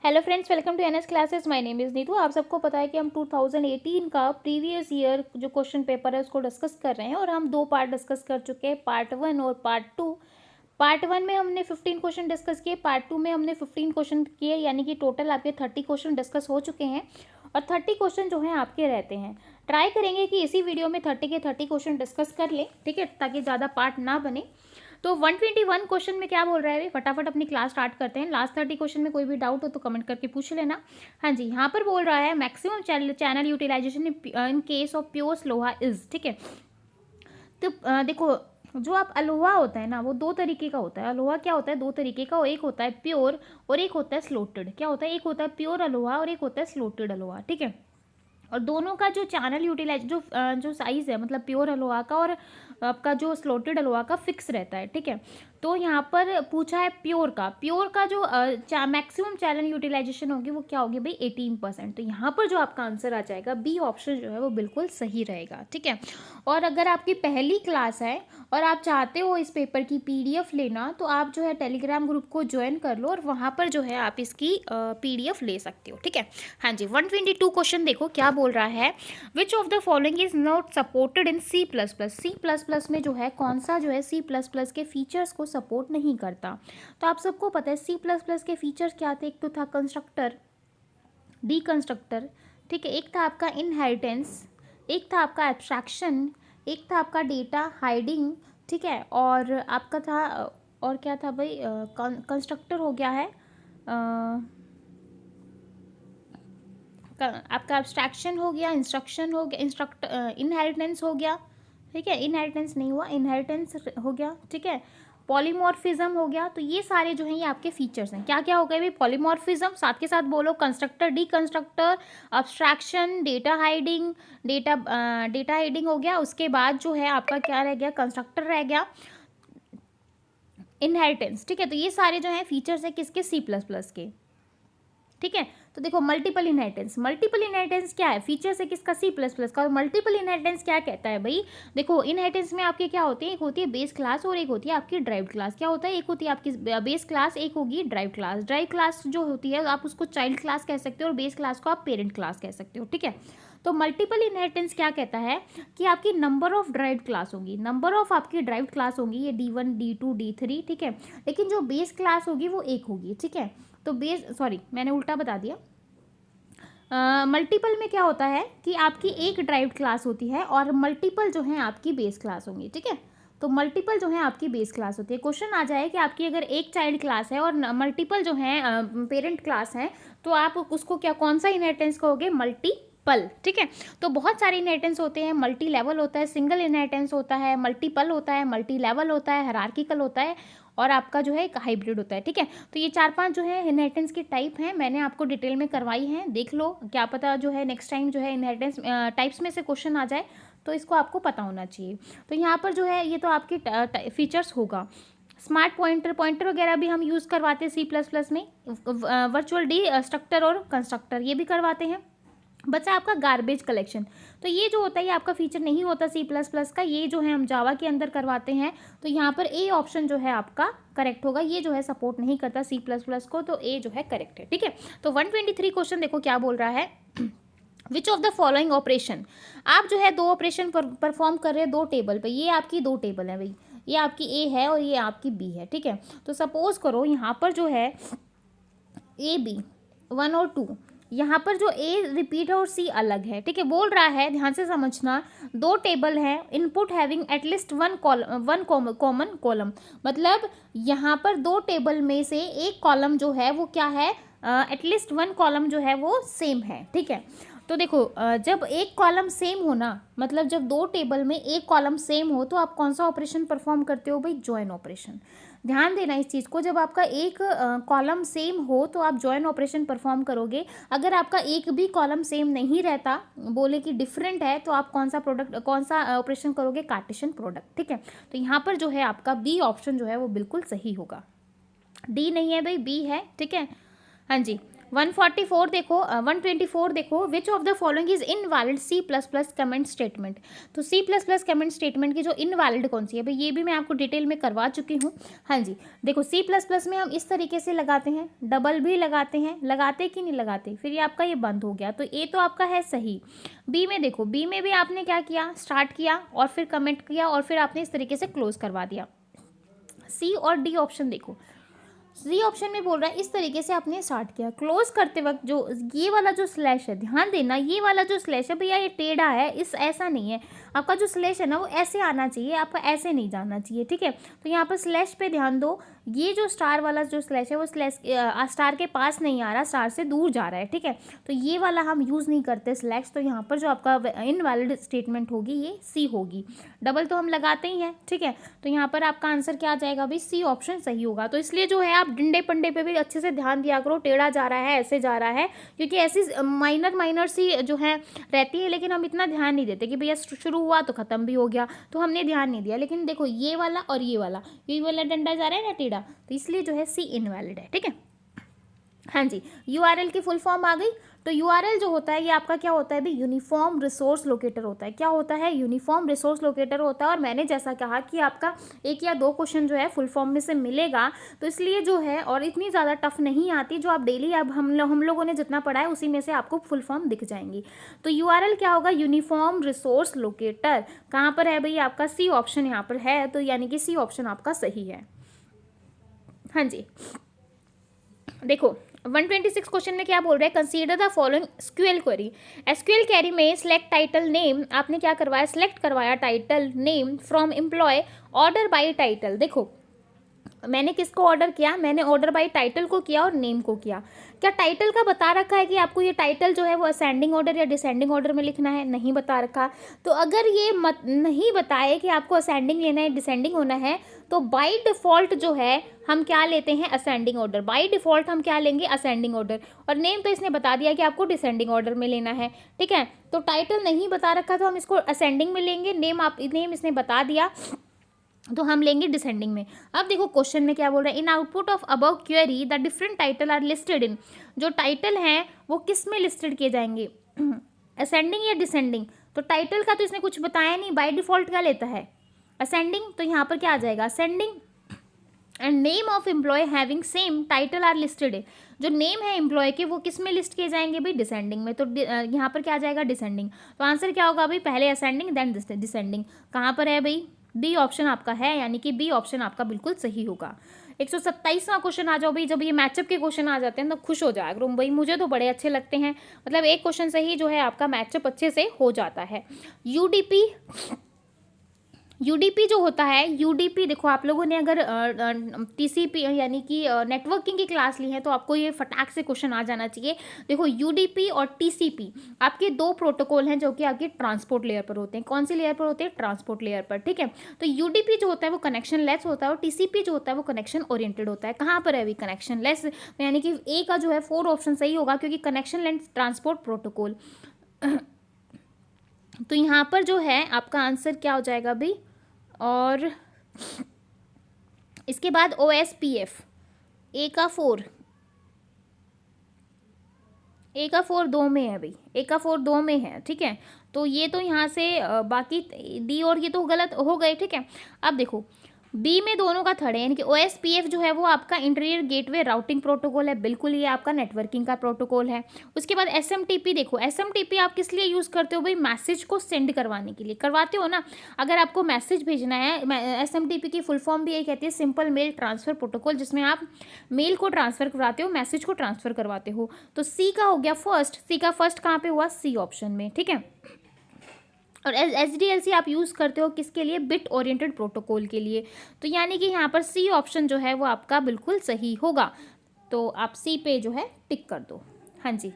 Hello friends, welcome to NS classes. My name is Neetu. आप सबको पता है कि हम 2018 का प्रीवियस ईयर जो क्वेश्चन पेपर है उसको डिस्कस कर रहे हैं और हम दो पार्ट डिस्कस कर चुके हैं, पार्ट 1 और पार्ट 2। पार्ट 1 में हमने 15 क्वेश्चन डिस्कस किए, पार्ट 2 में हमने 15 क्वेश्चन किए, यानी कि टोटल आपके 30 क्वेश्चन डिस्कस हो चुके हैं और 30 क्वेश्चन जो हैं आपके रहते हैं। ट्राई करेंगे कि इसी वीडियो में 30 के 30 क्वेश्चन डिस्कस कर लें, ठीक है, ताकि ज़्यादा पार्ट ना बने। तो 121 क्वेश्चन में क्या बोल रहा है भाई, फटाफट अपनी क्लास स्टार्ट करते हैं। लास्ट 30 क्वेश्चन में कोई भी डाउट हो तो कमेंट करके पूछ लेना। हाँ जी, यहाँ पर बोल रहा है maximum channel utilization in case of pure स्लोहा इज, ठीक है। तो देखो, जो आप अलोहा होता है ना, वो दो तरीके का होता है। अलोहा क्या होता है, दो तरीके का, एक होता है प्योर और एक होता है स्लोटेड। क्या होता है, एक होता है प्योर अलोहा और एक होता है स्लोटेड अलोहा, ठीक है। और दोनों का जो चैनल यूटिलाइज जो साइज़ है, मतलब प्योर अलोहा का और आपका जो स्लोटेड अलोहा का फिक्स रहता है, ठीक है। तो यहाँ पर पूछा है प्योर का जो मैक्सिमम चैनल यूटिलाइजेशन होगी वो क्या होगी भाई, 18%। तो यहाँ पर जो आपका आंसर आ जाएगा बी ऑप्शन जो है वो बिल्कुल सही रहेगा, ठीक है। और अगर आपकी पहली क्लास है और आप चाहते हो इस पेपर की पीडीएफ लेना, तो आप जो है टेलीग्राम ग्रुप को ज्वाइन कर लो और वहाँ पर जो है आप इसकी पीडीएफ ले सकते हो, ठीक है। हाँ जी, 122 क्वेश्चन देखो क्या बोल रहा है। Which of the following is not supported in C plus plus. C plus plus में जो है कौन सा जो है सी प्लस प्लस के फीचर्स को सपोर्ट नहीं करता। तो आप सबको पता है सी प्लस प्लस के फीचर्स क्या थे। एक तो था कंस्ट्रक्टर, डी कंस्ट्रक्टर, ठीक है। एक था आपका इनहेरिटेंस, एक था आपका एब्स्ट्रैक्शन, एक था आपका डेटा हाइडिंग, ठीक है। और आपका था और क्या था भाई, कंस्ट्रक्टर हो गया है, आपका एब्स्ट्रैक्शन हो गया, इंस्ट्रक्शन हो गया, इनहेरिटेंस हो गया, ठीक है। इनहेरिटेंस नहीं हुआ, इनहेरिटेंस हो गया, ठीक है। पॉलीमॉर्फिज्म हो गया। तो ये सारे जो हैं ये आपके फीचर्स हैं। क्या क्या हो गए भाई, पॉलीमॉर्फिज्म, साथ के साथ बोलो constructor, D constructor, abstraction, data hiding हो गया। उसके बाद जो है आपका क्या रह गया, कंस्ट्रक्टर रह गया, इनहेरिटेंस, ठीक है। तो ये सारे जो हैं फीचर्स हैं किसके, सी प्लस प्लस के, ठीक है। तो देखो मल्टीपल इनहेरिटेंस क्या है, फीचर्स है किसका, सी प्लस प्लस का। और मल्टीपल इनहेरिटेंस क्या कहता है भाई, देखो इनहेरिटेंस में आपके क्या होती है, एक होती है बेस क्लास और एक होती है आपकी ड्राइव्ड क्लास। क्या होता है, एक होती है आपकी बेस क्लास, एक होगी ड्राइव्ड क्लास। ड्राइव्ड क्लास जो होती है आप उसको चाइल्ड क्लास कह सकते हो और बेस क्लास को आप पेरेंट क्लास कह सकते हो, ठीक है। तो मल्टीपल इनहेरिटेंस क्या कहता है कि आपकी नंबर ऑफ ड्राइव्ड क्लास होगी, नंबर ऑफ आपकी ड्राइव्ड क्लास होंगी, ये D1 D2 D3, ठीक है। लेकिन जो बेस क्लास होगी वो एक होगी, ठीक है। तो बेस, सॉरी मैंने उल्टा बता दिया। मल्टीपल में क्या होता है कि आपकी एक ड्राइव्ड क्लास होती है और मल्टीपल जो है आपकी बेस क्लास होंगी, ठीक है। तो मल्टीपल जो है आपकी बेस क्लास होती है। क्वेश्चन आ जाए कि आपकी अगर एक चाइल्ड क्लास है और मल्टीपल जो है पेरेंट क्लास है, तो आप उसको क्या, कौन सा इनहेरिटेंस कहोगे, मल्टीपल, ठीक है। तो बहुत सारे इनहेरिटेंस होते हैं, मल्टी लेवल होता है, सिंगल इनहेरिटेंस होता है, मल्टीपल होता है, मल्टी लेवल होता है, हायरार्किकल होता है और आपका जो है एक हाइब्रिड होता है, ठीक है। तो ये 4-5 जो है इनहेरिटेंस की टाइप हैं, मैंने आपको डिटेल में करवाई हैं, देख लो, क्या पता जो है नेक्स्ट टाइम जो है इनहेरिटेंस टाइप्स में से क्वेश्चन आ जाए, तो इसको आपको पता होना चाहिए। तो यहाँ पर जो है ये तो आपकी फीचर्स होगा। स्मार्ट पॉइंटर वगैरह भी हम यूज़ करवाते हैं सी प्लस प्लस में, वर्चुअल डी स्ट्रक्टर और कंस्ट्रक्टर ये भी करवाते हैं। बचा आपका गार्बेज कलेक्शन, तो ये जो होता है ये आपका फीचर नहीं होता सी प्लस प्लस का, ये जो है हम जावा के अंदर करवाते हैं। तो यहाँ पर ए ऑप्शन जो है आपका करेक्ट होगा, ये जो है सपोर्ट नहीं करता सी प्लस प्लस को, तो ए जो है करेक्ट है, ठीक है। तो 123 क्वेश्चन देखो क्या बोल रहा है। Which of the following operation, आप जो है दो ऑपरेशन परफॉर्म कर रहे हैं दो टेबल पे, ये आपकी दो टेबल है भाई, ये आपकी ए है और ये आपकी बी है, ठीक है। तो सपोज करो यहाँ पर जो है ए बी 1 और 2, यहाँ पर जो ए रिपीट है और सी अलग है, ठीक है। बोल रहा है, ध्यान से समझना, दो टेबल है, input having at least one common column, मतलब यहाँ पर दो टेबल में से एक कॉलम जो है वो क्या है, एटलीस्ट वन कॉलम जो है वो सेम है, ठीक है। तो देखो जब एक कॉलम सेम हो ना, मतलब जब दो टेबल में एक कॉलम सेम हो, तो आप कौन सा ऑपरेशन परफॉर्म करते हो भाई, जॉइन ऑपरेशन। ध्यान देना इस चीज़ को, जब आपका एक कॉलम सेम हो तो आप जॉइन ऑपरेशन परफॉर्म करोगे। अगर आपका एक भी कॉलम सेम नहीं रहता, बोले कि डिफरेंट है, तो आप कौन सा ऑपरेशन करोगे, कार्टेशियन प्रोडक्ट, ठीक है। तो यहाँ पर जो है आपका बी ऑप्शन जो है वो बिल्कुल सही होगा, डी नहीं है भाई, बी है, ठीक है। हाँ जी, 144 देखो, 124 देखो, which of the following is invalid C plus plus comment statement. तो C plus plus comment statement की जो इनवैलिड कौन सी है भाई, ये भी मैं आपको डिटेल में करवा चुकी हूँ। हाँ जी, देखो सी प्लस प्लस में हम इस तरीके से लगाते हैं, डबल भी लगाते हैं, लगाते कि नहीं लगाते, फिर ये आपका ये बंद हो गया, तो ए तो आपका है सही। बी में देखो, बी में भी आपने क्या किया, स्टार्ट किया और फिर कमेंट किया और फिर आपने इस तरीके से क्लोज करवा दिया। सी और डी ऑप्शन देखो, सी ऑप्शन में बोल रहा है इस तरीके से आपने स्टार्ट किया, क्लोज करते वक्त जो ये वाला जो स्लैश है, ध्यान देना, ये वाला जो स्लैश है भैया ये टेढ़ा है, इस ऐसा नहीं है, आपका जो स्लैश है ना वो ऐसे आना चाहिए, आपका ऐसे नहीं जाना चाहिए, ठीक है। तो यहाँ पर स्लैश पे ध्यान दो, ये जो स्टार वाला जो स्लैश है वो स्लैश स्टार के पास नहीं आ रहा, स्टार से दूर जा रहा है, ठीक है। तो ये वाला हम यूज़ नहीं करते स्लैश, तो यहाँ पर जो आपका इनवैलिड स्टेटमेंट होगी ये सी होगी। डबल तो हम लगाते ही हैं, ठीक है। तो यहाँ पर आपका आंसर क्या आ जाएगा भाई, सी ऑप्शन सही होगा। तो इसलिए जो है आप डंडे पंडे पे भी अच्छे से ध्यान दिया करो, टेढ़ा जा रहा है, ऐसे जा रहा है, क्योंकि ऐसी माइनर सी जो है रहती है, लेकिन हम इतना ध्यान नहीं देते कि भैया शुरू हुआ तो ख़त्म भी हो गया, तो हमने ध्यान नहीं दिया। लेकिन देखो ये वाला और ये वाला डंडा जा रहा है ना टेढ़ा, तो इसलिए जो है सी इनवैलिड है, ठीक है। हाँ जी, यूआरएल की फुल फॉर्म आ गई। तो यूआरएल जो होता है ये आपका क्या होता है भाई, यूनिफॉर्म रिसोर्स लोकेटर होता है। क्या होता है, यूनिफॉर्म रिसोर्स लोकेटर होता है। और मैंने जैसा कहा कि आपका 1 या 2 क्वेश्चन जो है फुल फॉर्म में से मिलेगा, तो इसलिए जो है, और इतनी ज़्यादा टफ नहीं आती, जो आप डेली अब हम लोगों ने जितना पढ़ा है उसी में से आपको फुल फॉर्म दिख जाएंगी। तो यूआरएल क्या होगा, यूनिफॉर्म रिसोर्स लोकेटर। कहाँ पर है भाई, आपका सी ऑप्शन यहाँ पर है, तो यानी कि सी ऑप्शन आपका सही है। हाँ जी, देखो 126 क्वेश्चन में क्या बोल रहा है, consider the following SQL query. SQL query में सिलेक्ट टाइटल नेम, आपने क्या करवाया, सिलेक्ट करवाया title name from employ, order by title. देखो मैंने किसको ऑर्डर किया, मैंने ऑर्डर बाय टाइटल को किया और नेम को किया। क्या टाइटल का बता रखा है कि आपको ये टाइटल जो है वो असेंडिंग ऑर्डर या डिसेंडिंग ऑर्डर में लिखना है, नहीं बता रखा। तो अगर ये नहीं बताए कि आपको असेंडिंग लेना है, डिसेंडिंग होना है, तो बाय डिफ़ॉल्ट जो है हम क्या लेते हैं, असेंडिंग ऑर्डर। बाय डिफ़ॉल्ट हम क्या लेंगे, असेंडिंग ऑर्डर। और नेम तो इसने बता दिया कि आपको डिसेंडिंग ऑर्डर में लेना है, ठीक है। तो टाइटल नहीं बता रखा तो हम इसको असेंडिंग में लेंगे, नेम इसने बता दिया तो हम लेंगे डिसेंडिंग में। अब देखो क्वेश्चन में क्या बोल रहा है, in output of above query the different title are listed in. जो टाइटल हैं वो किस में लिस्टेड किए जाएंगे, असेंडिंग या डिसेंडिंग। तो टाइटल का तो इसने कुछ बताया नहीं, बाय डिफॉल्ट क्या लेता है, असेंडिंग। तो यहाँ पर क्या आ जाएगा, ascending. And name of employee having same title are listed. जो नेम है एम्प्लॉय के वो किस में लिस्ट किए जाएंगे भाई, डिसेंडिंग में। तो यहाँ पर क्या आ जाएगा, डिसेंडिंग। तो आंसर क्या होगा भाई, पहले असेंडिंग देन डिसेंडिंग। कहाँ पर है भाई, बी ऑप्शन आपका है, यानी कि बी ऑप्शन आपका बिल्कुल सही होगा। 127वां क्वेश्चन आ जाओ भाई। जब ये मैचअप के क्वेश्चन आ जाते हैं तो खुश हो जाया करो भाई, मुझे तो बड़े अच्छे लगते हैं। मतलब एक क्वेश्चन से ही जो है आपका मैचअप अच्छे से हो जाता है। यूडीपी जो होता है, यूडीपी देखो आप लोगों ने अगर टीसीपी यानी कि नेटवर्किंग की क्लास ली है तो आपको ये फटाक से क्वेश्चन आ जाना चाहिए। देखो यूडीपी और टीसीपी आपके 2 प्रोटोकॉल हैं जो कि आपके ट्रांसपोर्ट लेयर पर होते हैं। कौन सी लेयर पर होते हैं, ट्रांसपोर्ट लेयर पर, ठीक है। तो यूडीपी जो होता है वो कनेक्शन लेस होता है और टीसीपी जो होता है वो कनेक्शन ओरिएंटेड होता है। कहाँ पर है अभी कनेक्शन लेस, यानी कि ए का जो है 4 ऑप्शन सही होगा, क्योंकि कनेक्शन लेस ट्रांसपोर्ट प्रोटोकॉल। तो यहाँ पर जो है आपका आंसर क्या हो जाएगा भाई, और इसके बाद OSPF ए का 4 2 में है भाई, ए का 4 2 में है, ठीक है। तो ये तो यहाँ से बाकी डी और ये तो गलत हो गए, ठीक है। अब देखो बी में दोनों का थर्ड है, यानी कि OSPF जो है वो आपका इंटीरियर गेटवे राउटिंग प्रोटोकॉल है, बिल्कुल ये आपका नेटवर्किंग का प्रोटोकॉल है। उसके बाद SMTP देखो, SMTP आप किस लिए यूज़ करते हो भाई, मैसेज को सेंड करवाने के लिए करवाते हो ना। अगर आपको मैसेज भेजना है, SMTP की फुल फॉर्म भी यही कहती है, सिंपल मेल ट्रांसफ़र प्रोटोकॉल, जिसमें आप मेल को ट्रांसफ़र करवाते हो, मैसेज को ट्रांसफ़र करवाते हो। तो सी का हो गया फर्स्ट, सी का फर्स्ट कहाँ पर हुआ, सी ऑप्शन में, ठीक है। और SDLC आप यूज़ करते हो किसके लिए, बिट ओरिएंटेड प्रोटोकॉल के लिए। तो यानी कि यहाँ पर सी ऑप्शन जो है वो आपका बिल्कुल सही होगा। तो आप सी पे जो है टिक कर दो। हाँ जी,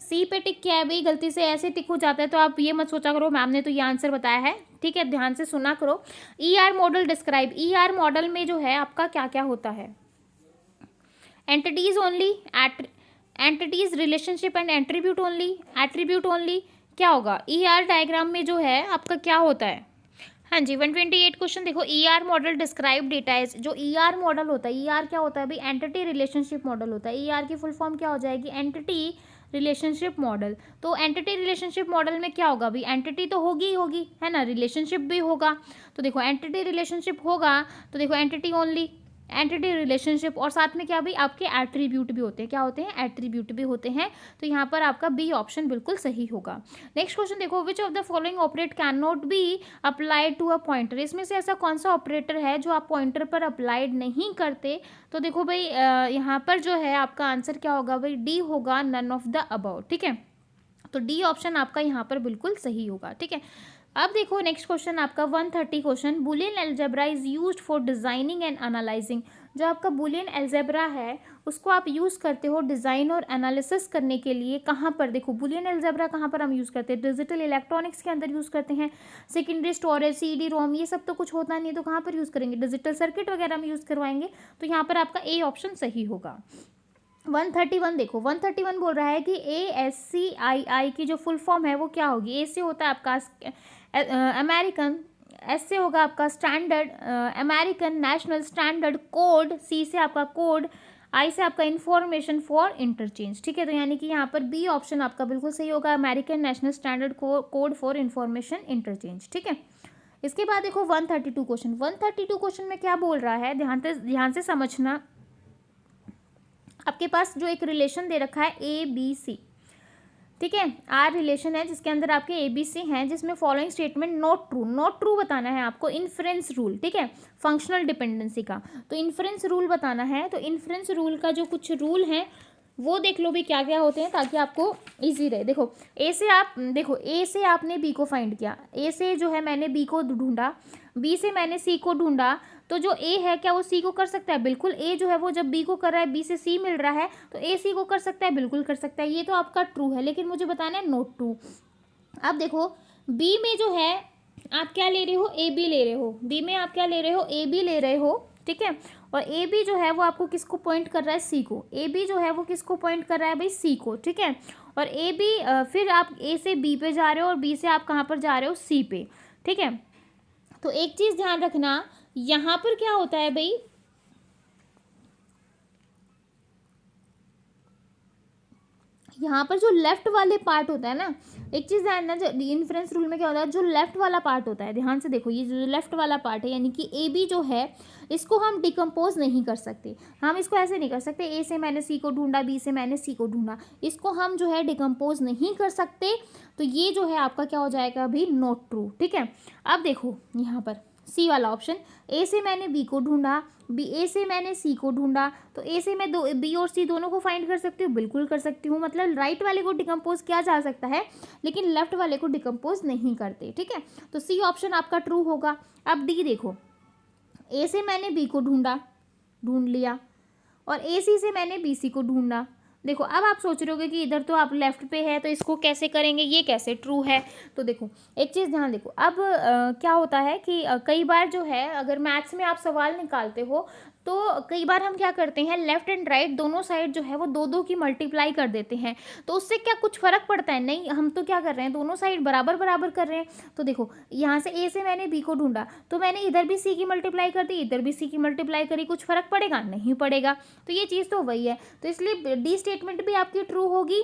सी पे टिक किया है भाई, गलती से ऐसे टिक हो जाता है तो आप ये मत सोचा करो मैम ने तो ये आंसर बताया है, ठीक है। ध्यान से सुना करो। ER model describe, ER model में जो है आपका क्या क्या होता है, entities only, entities relationship and attribute only, attribute only, क्या होगा। ER डायग्राम में जो है आपका क्या होता है, हाँ हाँ जी, 128 क्वेश्चन देखो, ER model describe data is, जो ईआर मॉडल होता है, ईआर क्या होता है भाई, एंटिटी रिलेशनशिप मॉडल होता है। ईआर की फुल फॉर्म क्या हो जाएगी, एंटिटी रिलेशनशिप मॉडल। तो एंटिटी रिलेशनशिप मॉडल में क्या होगा भाई, एंटिटी तो होगी ही होगी, है ना, रिलेशनशिप भी होगा। तो देखो एंटिटी रिलेशनशिप होगा तो देखो एंटिटी ओनली, एंटिटी रिलेशनशिप, और साथ में क्या भी आपके एट्रीब्यूट भी होते हैं, क्या होते हैं, एट्रीब्यूट भी होते हैं। तो यहाँ पर आपका बी ऑप्शन बिल्कुल सही होगा। नेक्स्ट क्वेश्चन देखो, which of the following operate can not be applied to a pointer, इसमें से ऐसा कौन सा ऑपरेटर है जो आप पॉइंटर पर अप्लाइड नहीं करते। तो देखो भाई यहाँ पर जो है आपका आंसर क्या होगा भाई, डी होगा, नन ऑफ द अबाउट, ठीक है। तो डी ऑप्शन आपका यहाँ पर बिल्कुल सही होगा, ठीक है। अब देखो नेक्स्ट क्वेश्चन आपका 130 question, Boolean algebra is used for designing and analysing, जो आपका बुलियन अलजेब्रा है उसको आप यूज़ करते हो डिज़ाइन और एनालिसिस करने के लिए। कहाँ पर, देखो बुलियन अलजेब्रा कहाँ पर हम यूज़ करते हैं, डिजिटल इलेक्ट्रॉनिक्स के अंदर यूज़ करते हैं। सेकेंडरी स्टोरेज, सीडी रोम, ये सब तो कुछ होता नहीं है, तो कहाँ पर यूज़ करेंगे, डिजिटल सर्किट वगैरह में यूज़ करवाएंगे। तो यहाँ पर आपका ए ऑप्शन सही होगा। 131 देखो, 131 बोल रहा है कि ASCII की जो फुल फॉर्म है वो क्या होगी। ए से होता है आपका अमेरिकन, एस से होगा आपका standard, American national standard code, C से आपका कोड, आई से आपका इंफॉर्मेशन फॉर इंटरचेंज, ठीक है। तो यानी कि यहाँ पर बी ऑप्शन आपका बिल्कुल सही होगा, American national standard code for information interchange, ठीक है। इसके बाद देखो 132 क्वेश्चन, 132 क्वेश्चन में क्या बोल रहा है, ध्यान से समझना। आपके पास जो एक रिलेशन दे रखा है ABC, ठीक है, आर रिलेशन है जिसके अंदर आपके ABC हैं, जिसमें following statement not true, not true बताना है आपको, इन्फ्रेंस रूल, ठीक है, फंक्शनल डिपेंडेंसी का। तो इन्फ्रेंस रूल बताना है, तो इन्फ्रेंस रूल का जो कुछ रूल हैं वो देख लो भी क्या क्या होते हैं, ताकि आपको इजी रहे। देखो ए से आप, देखो ए से आपने बी को फाइंड किया, ए से जो है मैंने बी को ढूंढा, बी से मैंने सी को ढूंढा, तो जो ए है क्या वो सी को कर सकता है, बिल्कुल। ए जो है वो जब बी को कर रहा है, बी से सी मिल रहा है, तो ए सी को कर सकता है, बिल्कुल कर सकता है। ये तो आपका ट्रू है, लेकिन मुझे बताना है नॉट ट्रू। अब देखो बी में जो है आप क्या ले रहे हो, ए बी ले रहे हो, बी में आप क्या ले रहे हो, ए बी ले रहे हो, ठीक है। और ए बी जो है वो आपको किसको पॉइंट कर रहा है, सी को। ए बी जो है वो किसको पॉइंट कर रहा है भाई, सी को, ठीक है। और ए बी फिर आप ए से बी पे जा रहे हो और बी से आप कहाँ पर जा रहे हो, सी पे, ठीक है। तो एक चीज़ ध्यान रखना, यहाँ पर क्या होता है भाई, यहाँ पर जो लेफ्ट वाले पार्ट होता है ना, एक चीज़ ध्यान ना, जो इन्फ्रेंस रूल में क्या होता है, जो लेफ्ट वाला पार्ट होता है, ध्यान से देखो, ये जो लेफ्ट वाला पार्ट है यानी कि ए बी जो है, इसको हम डिकम्पोज नहीं कर सकते। हम इसको ऐसे नहीं कर सकते, ए से मैंने सी को ढूंढा, बी से मैंने सी को ढूंढा, इसको हम जो है डिकम्पोज नहीं कर सकते। तो ये जो है आपका क्या हो जाएगा अभी, नॉट ट्रू, ठीक है। अब देखो यहाँ पर सी वाला ऑप्शन, ए से मैंने बी को ढूंढा, बी ए से मैंने सी को ढूंढा, तो ए से मैं बी और सी दोनों को फाइंड कर सकती हूँ, बिल्कुल कर सकती हूँ। मतलब राइट वाले को डिकम्पोज किया जा सकता है, लेकिन लेफ्ट वाले को डिकम्पोज नहीं करते, ठीक है। तो सी ऑप्शन आपका ट्रू होगा। अब डी देखो, ए से मैंने बी को ढूंढ लिया, और ए सी से मैंने बी सी को ढूंढा। देखो अब आप सोच रहे होगे कि इधर तो आप लेफ्ट पे है, तो इसको कैसे करेंगे, ये कैसे ट्रू है। तो देखो एक चीज़ ध्यान देखो, अब क्या होता है कि कई बार जो है, अगर मैथ्स में आप सवाल निकालते हो, तो कई बार हम क्या करते हैं, लेफ्ट एंड राइट दोनों साइड जो है वो दो दो की मल्टीप्लाई कर देते हैं। तो उससे क्या कुछ फ़र्क पड़ता है, नहीं, हम तो क्या कर रहे हैं, दोनों साइड बराबर बराबर कर रहे हैं। तो देखो यहाँ से ए से मैंने बी को ढूंढा, तो मैंने इधर भी सी की मल्टीप्लाई कर दी, इधर भी सी की मल्टीप्लाई करी, कुछ फ़र्क पड़ेगा, नहीं पड़ेगा। तो ये चीज़ तो वही है। तो इसलिए डी स्टेटमेंट भी आपकी ट्रू होगी,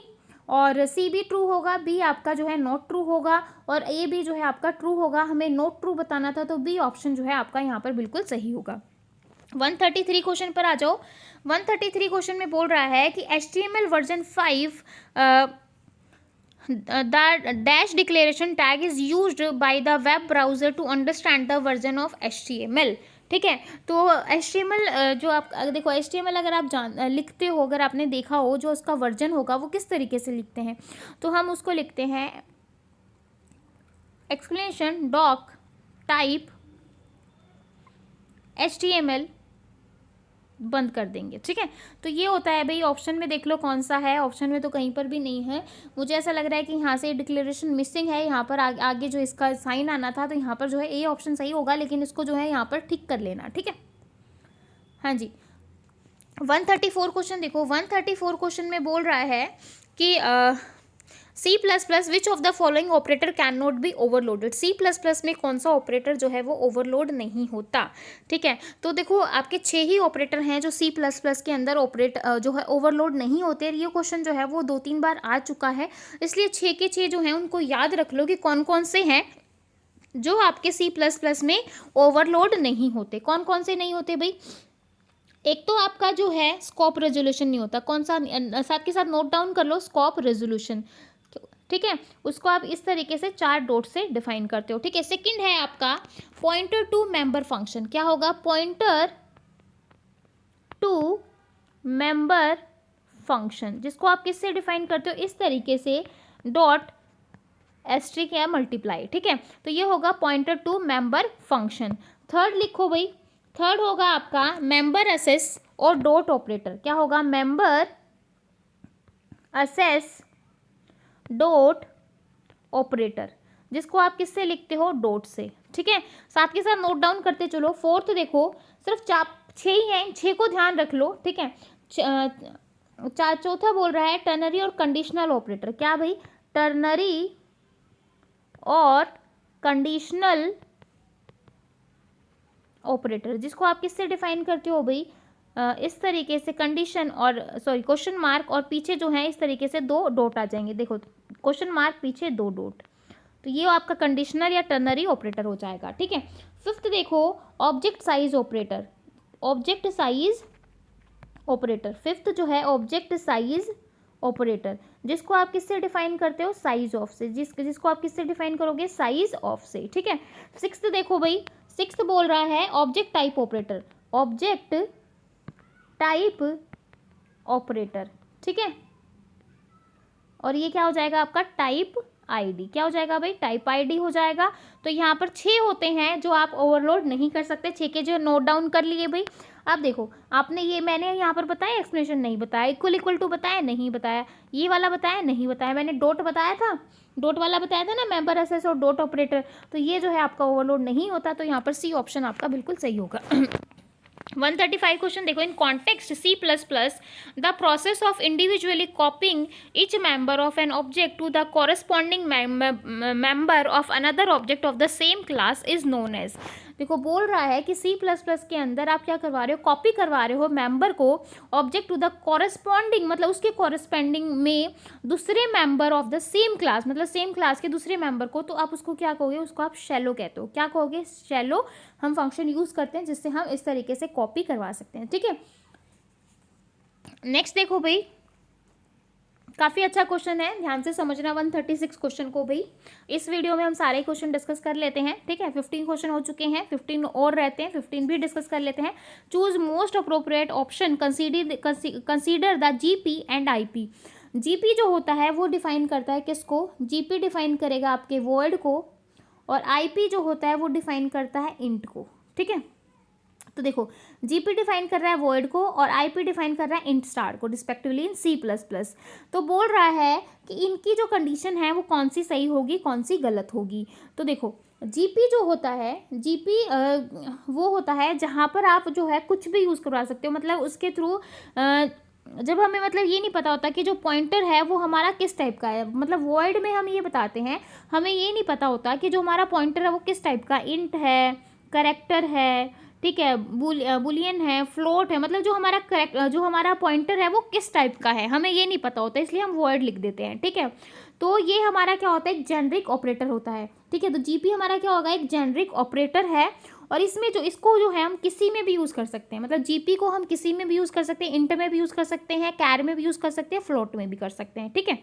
और सी भी ट्रू होगा, बी आपका जो है नॉट ट्रू होगा, और ए भी जो है आपका ट्रू होगा। हमें नॉट ट्रू बताना था, तो बी ऑप्शन जो है आपका यहाँ पर बिल्कुल सही होगा। 133 क्वेश्चन पर आ जाओ। 133 क्वेश्चन में बोल रहा है कि HTML version 5 the dash declaration tag is used by the web browser to understand the version of HTML, ठीक है। तो HTML जो आप देखो, HTML अगर आप लिखते हो, अगर आपने देखा हो जो उसका वर्जन होगा वो किस तरीके से लिखते हैं, तो हम उसको लिखते हैं एक्सक्लेमेशन डॉक टाइप HTML बंद कर देंगे, ठीक है। तो ये होता है भाई, ऑप्शन में देख लो कौन सा है, ऑप्शन में तो कहीं पर भी नहीं है। मुझे ऐसा लग रहा है कि यहाँ से डिक्लेरेशन मिसिंग है, यहाँ पर आगे जो इसका साइन आना था, तो यहाँ पर जो है ए ऑप्शन सही होगा, लेकिन इसको जो है यहाँ पर ठीक कर लेना, ठीक है। हाँ जी, 134 क्वेश्चन देखो, 134 क्वेश्चन में बोल रहा है कि C plus plus which of the following operator can not be overloaded, C plus plus में कौन सा ऑपरेटर जो है वो ओवरलोड नहीं होता, ठीक है। तो देखो आपके 6 ही ऑपरेटर हैं जो सी प्लस प्लस के अंदर जो है ओवरलोड नहीं होते। ये क्वेश्चन जो है वो 2-3 बार आ चुका है, इसलिए 6 के 6 जो हैं उनको याद रख लो कि कौन कौन से हैं जो आपके सी प्लस प्लस में ओवरलोड नहीं होते। कौन कौन से नहीं होते भाई? एक तो आपका जो है स्कोप रेजोल्यूशन नहीं होता, कौन सा, साथ के साथ नोट डाउन कर लो, स्कोप रेजोल्यूशन, ठीक है। उसको आप इस तरीके से 4 डॉट से डिफाइन करते हो, ठीक है। सेकंड है आपका पॉइंटर टू मेंबर फंक्शन, क्या होगा? पॉइंटर टू मेंबर फंक्शन, जिसको आप किससे डिफाइन करते हो? इस तरीके से, डॉट एस्ट्रिक या मल्टीप्लाई, ठीक है। तो ये होगा pointer to member function. Third लिखो भाई, थर्ड होगा आपका मेंबर असेस और डॉट ऑपरेटर, क्या होगा? मेंबर असेस डॉट ऑपरेटर, जिसको आप किससे लिखते हो? डॉट से, ठीक है। साथ के साथ नोट डाउन करते चलो। फोर्थ देखो, सिर्फ 6 ही हैं, इन 6 को ध्यान रख लो, ठीक है। चौथा बोल रहा है टर्नरी और कंडीशनल ऑपरेटर, क्या भाई? टर्नरी और कंडीशनल ऑपरेटर, जिसको आप किससे डिफाइन करते हो भाई? इस तरीके से, कंडीशन और क्वेश्चन मार्क और पीछे जो है इस तरीके से 2 डॉट आ जाएंगे, देखो क्वेश्चन मार्क पीछे 2 डॉट, तो ये आपका कंडीशनल या टर्नरी ऑपरेटर हो जाएगा, ठीक है। फिफ्थ देखो, object size operator, object size operator, fifth जो है ऑब्जेक्ट साइज ऑपरेटर, जिसको आप किससे डिफाइन करते हो? साइज ऑफ से, जिसको आप किससे डिफाइन करोगे? साइज ऑफ से, ठीक है। सिक्स्थ देखो भाई, सिक्स्थ बोल रहा है object type operator, object type operator, ठीक है। और ये क्या हो जाएगा आपका? टाइप आईडी, क्या हो जाएगा भाई? टाइप आईडी हो जाएगा। तो यहाँ पर 6 होते हैं जो आप ओवरलोड नहीं कर सकते, 6 के जो नोट डाउन कर लिए भाई। अब देखो, आपने ये, मैंने यहाँ पर बताया एक्सप्लेनेशन नहीं बताया, इक्वल टू बताया नहीं बताया, ये वाला बताया नहीं बताया, मैंने डॉट बताया था, डॉट वाला बताया था ना, मेंबर असेस और डॉट ऑपरेटर, तो ये जो है आपका ओवरलोड नहीं होता, तो यहाँ पर सी ऑप्शन आपका बिल्कुल सही होगा। 135 क्वेश्चन देखो, in context C plus plus the process of individually copying each member of an object to the corresponding member of another object of the same class is known as, देखो बोल रहा है कि सी प्लस प्लस के अंदर आप क्या करवा रहे हो? कॉपी करवा रहे हो मेंबर को ऑब्जेक्ट टू द कॉरेस्पॉन्डिंग, मतलब उसके कॉरेस्पॉन्डिंग में दूसरे member of the same class, मतलब सेम क्लास के दूसरे मेंबर को, तो आप उसको क्या कहोगे? उसको आप शैलो कहते हो, क्या कहोगे? शैलो हम फंक्शन यूज करते हैं जिससे हम इस तरीके से कॉपी करवा सकते हैं, ठीक है। नेक्स्ट देखो भाई, काफ़ी अच्छा क्वेश्चन है, ध्यान से समझना 136 क्वेश्चन को भाई। इस वीडियो में हम सारे क्वेश्चन डिस्कस कर लेते हैं, ठीक है। 15 क्वेश्चन हो चुके हैं, 15 और रहते हैं, 15 भी डिस्कस कर लेते हैं। Choose most appropriate option, consider the GP and IP. GP जो होता है वो डिफाइन करता है किसको? जीपी डिफाइन करेगा आपके वर्ड को, और आईपी जो होता है वो डिफाइन करता है इंट को, ठीक है। तो देखो, जीपी डिफाइन कर रहा है वर्ड को और आईपी डिफाइन कर रहा है इंट स्टार को respectively in C plus plus. तो बोल रहा है कि इनकी जो कंडीशन है वो कौन सी सही होगी, कौन सी गलत होगी। तो देखो, जीपी जो होता है, जीपी वो होता है जहाँ पर आप जो है कुछ भी यूज़ करवा सकते हो, मतलब उसके थ्रू जब हमें मतलब ये नहीं पता होता कि जो पॉइंटर है वो हमारा किस टाइप का है, मतलब वर्ड में हम ये बताते हैं, हमें ये नहीं पता होता कि जो हमारा पॉइंटर है वो किस टाइप का, इंट है, करेक्टर है, ठीक है, बुलियन है, फ्लोट है, मतलब जो हमारा पॉइंटर है वो किस टाइप का है, हमें ये नहीं पता होता, इसलिए हम वर्ड लिख देते हैं, ठीक है। तो ये हमारा क्या होता है? एक जेनरिक ऑपरेटर होता है, ठीक है। तो जीपी हमारा क्या होगा? एक जेनरिक ऑपरेटर है, और इसमें इसको जो है हम किसी में भी यूज़ कर सकते हैं, मतलब जीपी को हम किसी में भी यूज़ कर सकते हैं, इंट में भी यूज़ कर सकते हैं, कैर में भी यूज़ कर सकते हैं, फ्लोट में भी कर सकते हैं, ठीक है।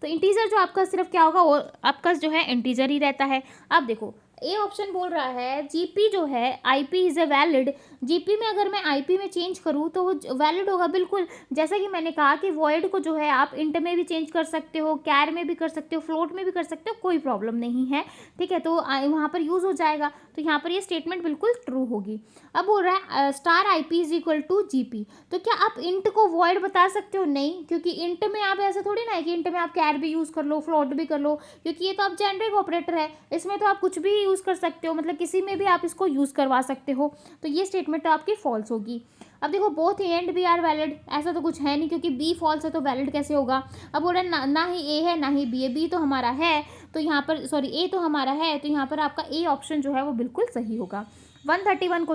तो इंटीजर जो आपका सिर्फ क्या होगा? वो आपका जो है इंटीजर ही रहता है। अब देखो, ए ऑप्शन बोल रहा है जीपी जो है IP is a valid, GP में अगर मैं आईपी में चेंज करूँ तो वो वैलिड होगा, बिल्कुल। जैसा कि मैंने कहा कि वॉइड को जो है आप इंट में भी चेंज कर सकते हो, कैर में भी कर सकते हो, फ्लोट में भी कर सकते हो, कोई प्रॉब्लम नहीं है, ठीक है। तो वहाँ पर यूज़ हो जाएगा, तो यहाँ पर ये स्टेटमेंट बिल्कुल ट्रू होगी। अब बोल रहा है star IP is equal to GP, तो क्या आप इंट को वॉइड बता सकते हो? नहीं, क्योंकि इंट में आप ऐसा थोड़ी ना है कि इंट में आप कैर भी यूज़ कर लो, फ्लोट भी कर लो, क्योंकि ये तो आप जेनरिक ऑपरेटर है, इसमें तो आप कुछ भी यूज़ कर सकते हो, मतलब किसी में भी आप इसको यूज़ करवा सकते हो, तो ये स्टेटमेंट तो आपकी फॉल्स होगी। अब देखो both A and B are valid, ऐसा तो कुछ है नहीं क्योंकि बी फॉल्स है तो वैलिड कैसे होगा। अब बोल रहे हैं ना ही ए है ना ही बी है, बी तो हमारा है तो यहाँ पर सॉरी ए तो हमारा है तो यहाँ पर आपका ए ऑप्शन जो है वो बिल्कुल सही होगा। 137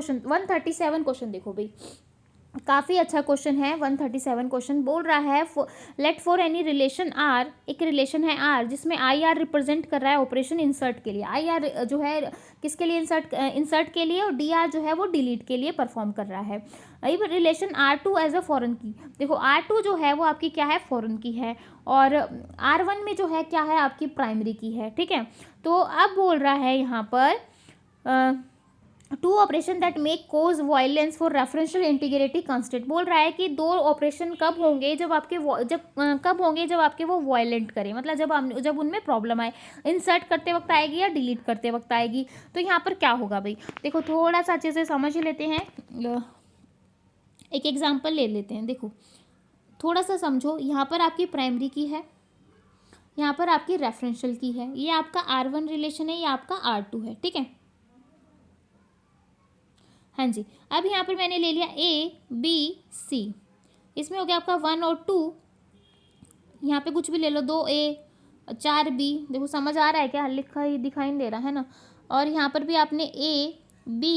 क्वेश्चन देखो भाई, काफ़ी अच्छा क्वेश्चन है। 137 क्वेश्चन बोल रहा है let for any relation R, एक रिलेशन है आर जिसमें आई आर रिप्रेजेंट कर रहा है ऑपरेशन इंसर्ट के लिए। आई आर जो है किसके लिए, इंसर्ट के लिए, और डी आर जो है वो डिलीट के लिए परफॉर्म कर रहा है। अब relation R two as a foreign key, देखो आर टू जो है वो आपकी क्या है, फॉरेन की है, और आर वन में जो है क्या है, आपकी प्राइमरी की है। ठीक है, तो अब बोल रहा है यहाँ पर two operation that make cause violence for referential integrity constant. बोल रहा है कि दो ऑपरेशन कब होंगे जब आपके कब होंगे जब आपके वो वायलेंट करें, मतलब जब उनमें प्रॉब्लम आए, इंसर्ट करते वक्त आएगी या डिलीट करते वक्त आएगी। तो यहाँ पर क्या होगा भाई, देखो थोड़ा सा अच्छे से समझ लेते हैं, एक एग्जाम्पल ले लेते हैं। देखो थोड़ा सा समझो, यहाँ पर आपकी प्राइमरी की है, यहाँ पर आपकी रेफरेंशियल की है, ये आपका R1 रिलेशन है, ये आपका R2 है। ठीक है, हाँ जी। अब यहाँ पर मैंने ले लिया A B C, इसमें हो गया आपका 1 और 2, यहाँ पे कुछ भी ले लो, 2A 4B, देखो समझ आ रहा है क्या, लिखा ही दिखाई नहीं दे रहा है ना। और यहाँ पर भी आपने A B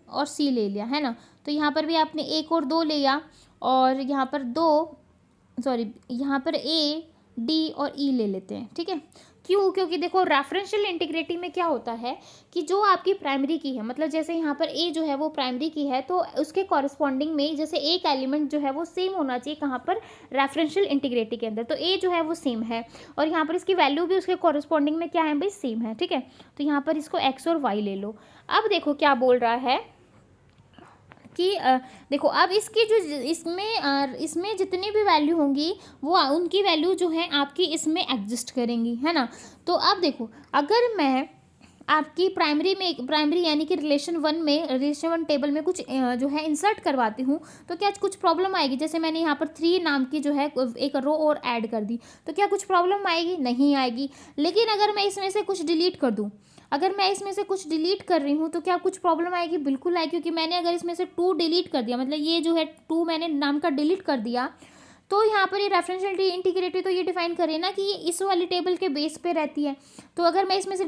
और C ले लिया है ना, तो यहाँ पर भी आपने 1 और 2 लिया, और यहाँ पर यहाँ पर A D और E ले लेते हैं। ठीक है, क्यों, क्योंकि देखो रेफरेंशियल इंटीग्रिटी में क्या होता है कि जो आपकी प्राइमरी की है, मतलब जैसे यहाँ पर ए जो है वो प्राइमरी की है, तो उसके कॉरस्पॉन्डिंग में जैसे एक एलिमेंट जो है वो सेम होना चाहिए, कहाँ पर, रेफरेंशियल इंटीग्रिटी के अंदर। तो ए जो है वो सेम है, और यहाँ पर इसकी वैल्यू भी उसके कॉरस्पॉन्डिंग में क्या है भाई, सेम है। ठीक है, तो यहाँ पर इसको एक्स और वाई ले लो। अब देखो क्या बोल रहा है कि देखो अब इसकी जो इसमें जितनी भी वैल्यू होंगी वो उनकी वैल्यू जो है आपकी इसमें एग्जिस्ट करेंगी, है ना। तो अब देखो अगर मैं आपकी प्राइमरी यानी कि रिलेशन वन टेबल में कुछ जो है इंसर्ट करवाती हूँ, तो क्या कुछ प्रॉब्लम आएगी। जैसे मैंने यहाँ पर 3 नाम की जो है एक रो और ऐड कर दी, तो क्या कुछ प्रॉब्लम आएगी, नहीं आएगी। लेकिन अगर मैं इसमें से कुछ डिलीट कर दूँ, अगर मैं इसमें से कुछ डिलीट कर रही हूँ, तो क्या कुछ प्रॉब्लम आएगी, बिल्कुल आएगी, क्योंकि मैंने अगर इसमें से 2 डिलीट कर दिया, मतलब ये जो है 2 मैंने नाम का डिलीट कर दिया, तो यहाँ पर ये रेफरेंशियल इंटीग्रिटी तो ये डिफाइन करे ना कि ये इस वाली टेबल के बेस पे रहती है। तो अगर मैं इसमें से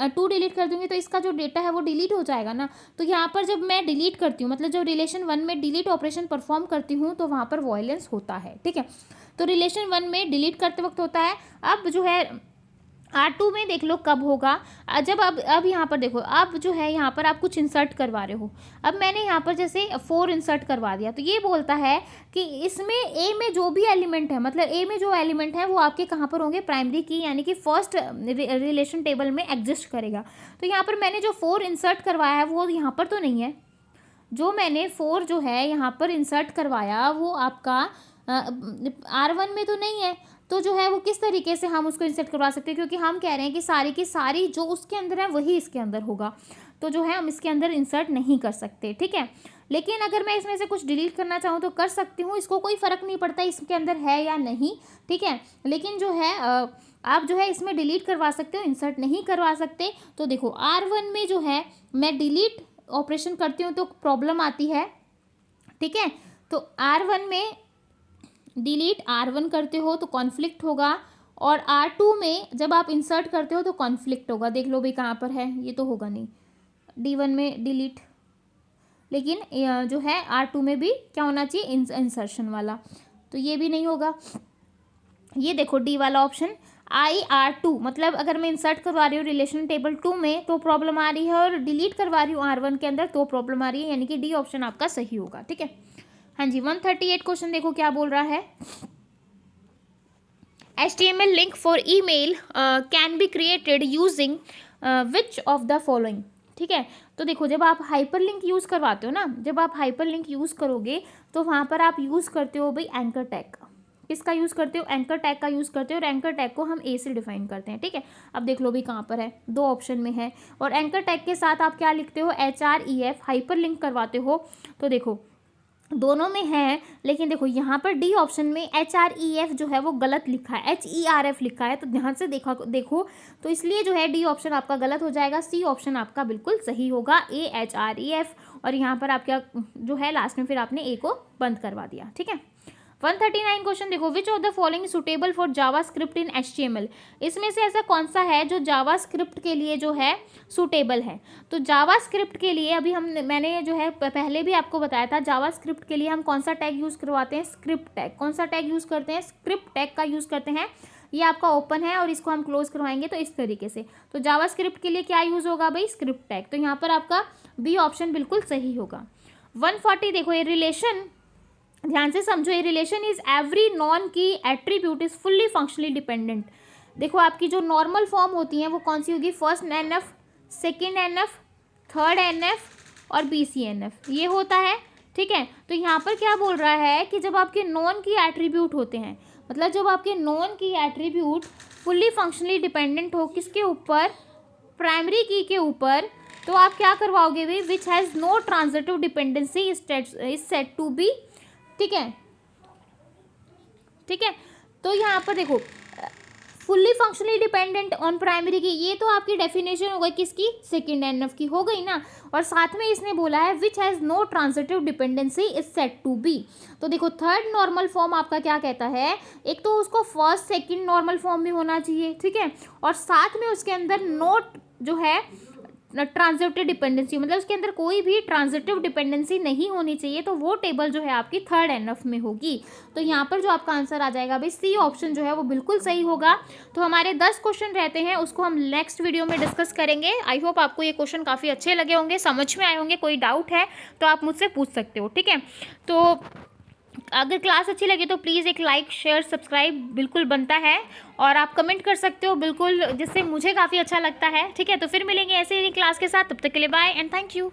2 डिलीट कर दूंगी तो इसका जो डेटा है वो डिलीट हो जाएगा ना। तो यहाँ पर जब मैं डिलीट करती हूँ, मतलब जब रिलेशन 1 में डिलीट ऑपरेशन परफॉर्म करती हूँ, तो वहाँ पर वॉयलेंस होता है। ठीक है, तो रिलेशन 1 में डिलीट करते वक्त होता है। अब जो है R2 में देख लो कब होगा, जब अब यहाँ पर देखो, अब जो है यहाँ पर आप कुछ इंसर्ट करवा रहे हो। अब मैंने यहाँ पर जैसे 4 इंसर्ट करवा दिया, तो ये बोलता है कि इसमें A में जो भी एलिमेंट है, मतलब A में जो एलिमेंट है वो आपके कहाँ पर होंगे, प्राइमरी की यानी कि फर्स्ट रिलेशन टेबल में एग्जिस्ट करेगा। तो यहाँ पर मैंने जो 4 इंसर्ट करवाया है वो यहाँ पर तो नहीं है, जो मैंने 4 जो है यहाँ पर इंसर्ट करवाया वो आपका R1 में तो नहीं है। तो जो है वो किस तरीके से हम उसको इंसर्ट करवा सकते हैं, क्योंकि हम कह रहे हैं कि सारी की सारी जो उसके अंदर है वही इसके अंदर होगा, तो जो है हम इसके अंदर इंसर्ट नहीं कर सकते। ठीक है, लेकिन अगर मैं इसमें से कुछ डिलीट करना चाहूँ तो कर सकती हूँ, इसको कोई फ़र्क नहीं पड़ता इसके अंदर है या नहीं। ठीक है, लेकिन जो है आप जो है इसमें डिलीट करवा सकते हो, इंसर्ट नहीं करवा सकते। तो देखो R1 में जो है मैं डिलीट ऑपरेशन करती हूँ तो प्रॉब्लम आती है। ठीक है, तो R1 में डिलीट R1 करते हो तो कॉन्फ्लिक्ट होगा, और R2 में जब आप इंसर्ट करते हो तो कॉन्फ्लिक्ट होगा। देख लो भाई कहाँ पर है, ये तो होगा नहीं, D1 में डिलीट, लेकिन जो है R2 में भी क्या होना चाहिए, इंसर्शन वाला, तो ये भी नहीं होगा। ये देखो D वाला ऑप्शन IR2, मतलब अगर मैं इंसर्ट करवा रही हूँ रिलेशन टेबल 2 में तो प्रॉब्लम आ रही है, और डिलीट करवा रही हूँ R1 के अंदर तो प्रॉब्लम आ रही है, यानी कि D ऑप्शन आपका सही होगा। ठीक है, हाँ जी। 138 क्वेश्चन देखो क्या बोल रहा है, HTML link for email can be created using which of the following. ठीक है, तो देखो जब आप हाइपर लिंक यूज़ करवाते हो ना, जब आप हाइपर लिंक यूज़ करोगे तो वहाँ पर आप यूज़ करते हो भाई एंकर टैग। किसका यूज़ करते हो, एंकर टैग का यूज़ करते हो, और एंकर टैग को हम ए से डिफाइन करते हैं। ठीक है, अब देख लो भी कहाँ पर है, 2 ऑप्शन में है, और एंकर टैग के साथ आप क्या लिखते हो, HREF, हाइपर लिंक करवाते हो। तो देखो दोनों में है, लेकिन देखो यहाँ पर डी ऑप्शन में HREF जो है वो गलत लिखा है, HERF लिखा है, तो ध्यान से देखो तो इसलिए जो है डी ऑप्शन आपका गलत हो जाएगा, सी ऑप्शन आपका बिल्कुल सही होगा, HREF। और यहाँ पर आपका जो है लास्ट में फिर आपने ए को बंद करवा दिया, ठीक है। 139 क्वेश्चन देखो, which of the following suitable for Java script in HTML। इसमें से ऐसा कौन सा है जो जावा स्क्रिप्ट के लिए जो है सुटेबल है। तो जावा स्क्रिप्ट के लिए अभी मैंने जो है पहले भी आपको बताया था, जावा स्क्रिप्ट के लिए हम कौन सा टैग यूज़ करवाते हैं, स्क्रिप्ट टैग। कौन सा टैग यूज़ करते हैं, स्क्रिप्ट टैग का यूज़ करते हैं। ये आपका ओपन है और इसको हम क्लोज करवाएंगे तो इस तरीके से। तो जावा स्क्रिप्ट के लिए क्या यूज़ होगा भाई, स्क्रिप्ट टैग। तो यहाँ पर आपका बी ऑप्शन बिल्कुल सही होगा। 140 देखो, ये रिलेशन ध्यान से समझो, ये रिलेशन इज एवरी नॉन की attribute is fully functionally dependent. देखो आपकी जो नॉर्मल फॉर्म होती है वो कौन सी होगी, first NF, second NF, third NF और BCNF, ये होता है, ठीक है। तो यहाँ पर क्या बोल रहा है कि जब आपके नॉन की एट्रीब्यूट होते हैं, मतलब जब आपके नॉन की एट्रीब्यूट फुल्ली फंक्शनली डिपेंडेंट हो किसके ऊपर, प्राइमरी की के ऊपर, तो आप क्या करवाओगे भाई, which has no transitive dependency is set to be, ठीक है, ठीक है। तो यहाँ पर देखो fully functionally dependent on primary key, ये तो आपकी डेफिनेशन हो गई किसकी, सेकेंड NF की हो गई ना। और साथ में इसने बोला है which has no transitive dependency is set to be. तो देखो थर्ड नॉर्मल फॉर्म आपका क्या कहता है, एक तो उसको फर्स्ट सेकेंड नॉर्मल फॉर्म भी होना चाहिए, ठीक है, और साथ में उसके अंदर नोट जो है ट्रांजिटिव डिपेंडेंसी, मतलब उसके अंदर कोई भी ट्रांजिटिव डिपेंडेंसी नहीं होनी चाहिए। तो वो टेबल जो है आपकी थर्ड NF में होगी। तो यहाँ पर जो आपका आंसर आ जाएगा भाई सी ऑप्शन जो है वो बिल्कुल सही होगा। तो हमारे 10 क्वेश्चन रहते हैं, उसको हम नेक्स्ट वीडियो में डिस्कस करेंगे। आई होप आपको ये क्वेश्चन काफ़ी अच्छे लगे होंगे, समझ में आए होंगे। कोई डाउट है तो आप मुझसे पूछ सकते हो, ठीक है। तो अगर क्लास अच्छी लगी तो प्लीज़ एक लाइक शेयर सब्सक्राइब बिल्कुल बनता है, और आप कमेंट कर सकते हो बिल्कुल, जिससे मुझे काफ़ी अच्छा लगता है, ठीक है। तो फिर मिलेंगे ऐसे ही क्लास के साथ, तब तक के लिए बाय एंड थैंक यू।